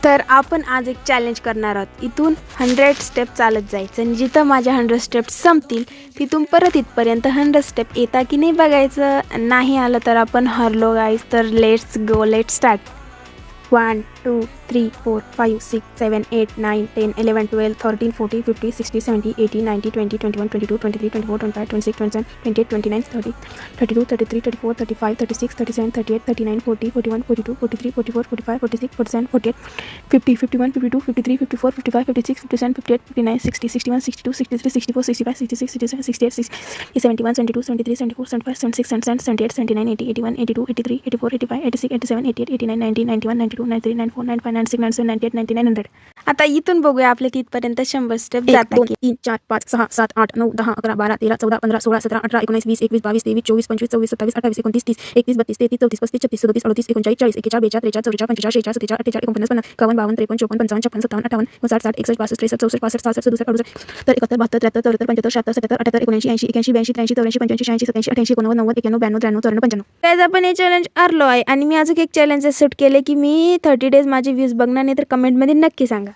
तर आपण आज एक चॅलेंज करणार आहोत. इथून 100 स्टेप चालत जायचं आणि जिथं माझ्या 100 स्टेप संपतील तिथून परत इथपर्यंत 100 स्टेप येता की नाही बघायचं. नाही आलं तर आपण हरलो गाईज. तर लेट्स गो, लेट्स स्टार्ट. 1 2 3 4 5 6 7 8 9 10 11 12 13 14 15 16 17 18 19 20 21 22 23 24 25 26 27 28 29 30 32 33 34 35 36 37 38 39 40 41 42 43 44 45 46 47 48 50 51 52 53 54 55 56 57 58 59 60 61 62 63 64 65 66 67 68 70 71 72 73 74 75 76 77 78 79 80 81 82 83 84 85 86 87 88 89 90 91 92 93 94 95 96 97 98 99 100. आता इथून बघूया आपले तिथपर्यंत 100 स्टेप जातात. 2 3 4 5 6 7 8 9 10 11 12 13 14 15 16 17 18 19 20 21 22 23 24 25 26 27 28 29 30 31 32 33 34 35 36 37 38 39 40 41 42 43 44 45 46 47 47 48 49 50 51 52 53 54 55 56 57 58 59 60 61 62 63 64 65 66 67 68 तर 71 72 73 74 75 76 77 78 79 80 81 82 83 84 85 86 87 88 89 90 91 92 93 94 95. गाइस आपण हे चॅलेंज हरलो आहे आणि मी अजून एक चॅलेंज सेट केले की मी 30 डेज माझे व्ह्यूज बघणार नाही तर कमेंटमध्ये नक्की सांगा.